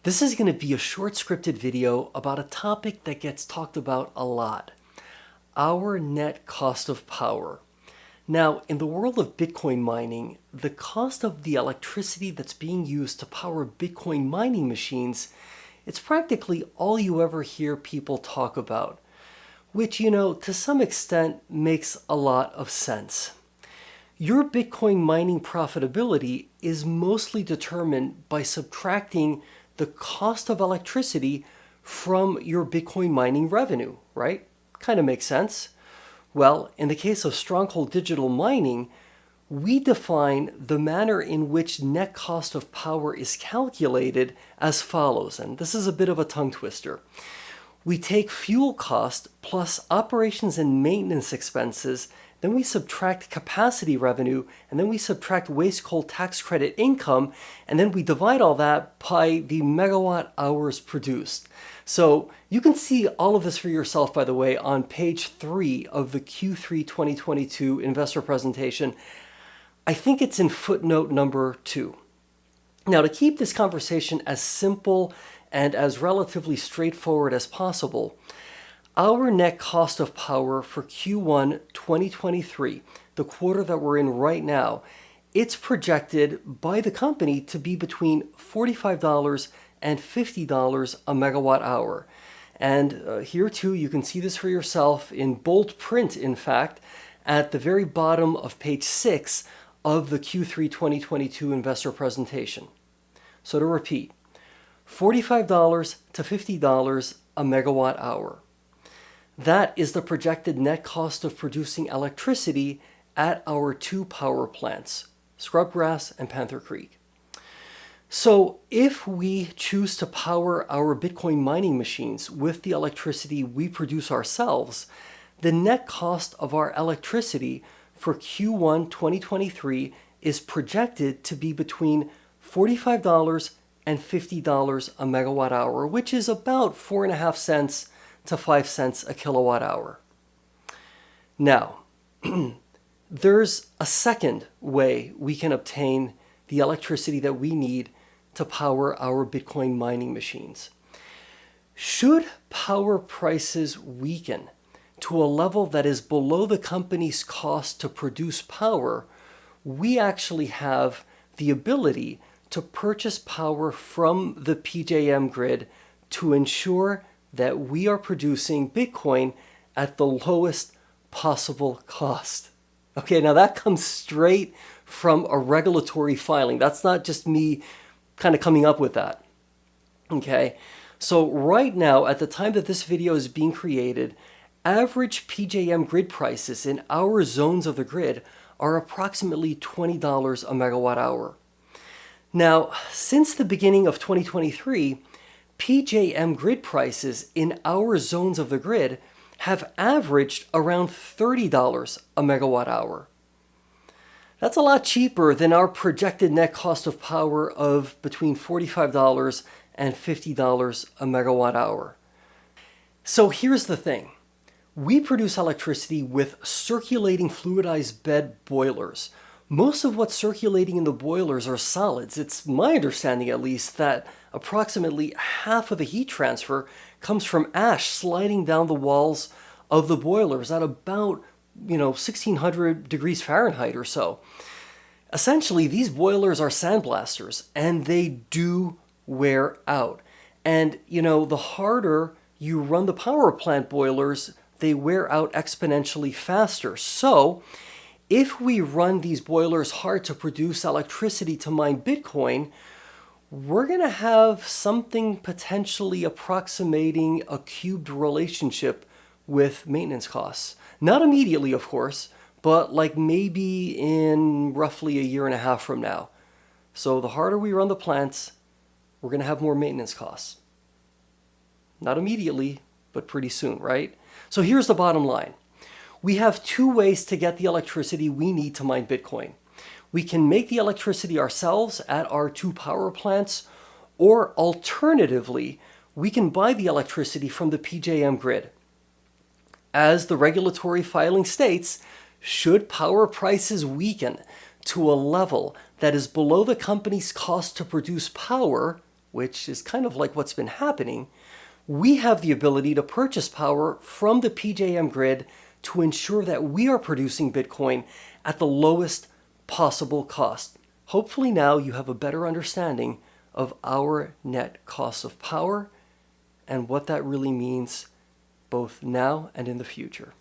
This is going to be a short scripted video about a topic that gets talked about a lot: our net cost of power. Now, in the world of Bitcoin mining, the cost of the electricity that's being used to power Bitcoin mining machines, it's practically all you ever hear people talk about, which, to some extent makes a lot of sense. Your Bitcoin mining profitability is mostly determined by subtracting the cost of electricity from your Bitcoin mining revenue, right? Kind of makes sense. Well, in the case of Stronghold Digital Mining, we define the manner in which net cost of power is calculated as follows, and this is a bit of a tongue twister. We take fuel cost plus operations and maintenance expenses, then we subtract capacity revenue, and then we subtract waste coal tax credit income, and then we divide all that by the megawatt hours produced. So you can see all of this for yourself, by the way, on page 3 of the Q3 2022 investor presentation. I think it's in footnote number 2. Now, to keep this conversation as simple and as relatively straightforward as possible, our net cost of power for Q1 2023, the quarter that we're in right now, it's projected by the company to be between $45 and $50 a megawatt hour. And here too, you can see this for yourself in bold print, in fact, at the very bottom of page 6 of the Q3 2022 investor presentation. So to repeat, $45 to $50 a megawatt hour. That is the projected net cost of producing electricity at our 2 power plants, Scrubgrass and Panther Creek. So if we choose to power our Bitcoin mining machines with the electricity we produce ourselves, the net cost of our electricity for Q1 2023 is projected to be between $45 and $50 a megawatt hour, which is about 4.5 cents to 5 cents a kilowatt hour. Now, there's a second way we can obtain the electricity that we need to power our Bitcoin mining machines. Should power prices weaken to a level that is below the company's cost to produce power, we actually have the ability to purchase power from the PJM grid to ensure that we are producing Bitcoin at the lowest possible cost. Okay, now that comes straight from a regulatory filing. That's not just me kind of coming up with that. Okay, so right now, at the time that this video is being created, average PJM grid prices in our zones of the grid are approximately $20 a megawatt hour. Now, since the beginning of 2023, PJM grid prices in our zones of the grid have averaged around $30 a megawatt hour. That's a lot cheaper than our projected net cost of power of between $45 and $50 a megawatt hour. So here's the thing. We produce electricity with circulating fluidized bed boilers. Most of what's circulating in the boilers are solids. It's my understanding, at least, that approximately half of the heat transfer comes from ash sliding down the walls of the boilers at about 1600 degrees Fahrenheit or so. Essentially, these boilers are sandblasters, and they do wear out. And, the harder you run the power plant boilers, they wear out exponentially faster. So, if we run these boilers hard to produce electricity to mine Bitcoin, we're going to have something potentially approximating a cubed relationship with maintenance costs. Not immediately, of course, but like maybe in roughly a year and a half from now. So the harder we run the plants, we're going to have more maintenance costs. Not immediately, but pretty soon, right? So here's the bottom line. We have 2 ways to get the electricity we need to mine Bitcoin. We can make the electricity ourselves at our 2 power plants, or alternatively, we can buy the electricity from the PJM grid. As the regulatory filing states, should power prices weaken to a level that is below the company's cost to produce power, which is kind of like what's been happening, we have the ability to purchase power from the PJM grid to ensure that we are producing Bitcoin at the lowest possible cost. Hopefully now you have a better understanding of our net cost of power and what that really means both now and in the future.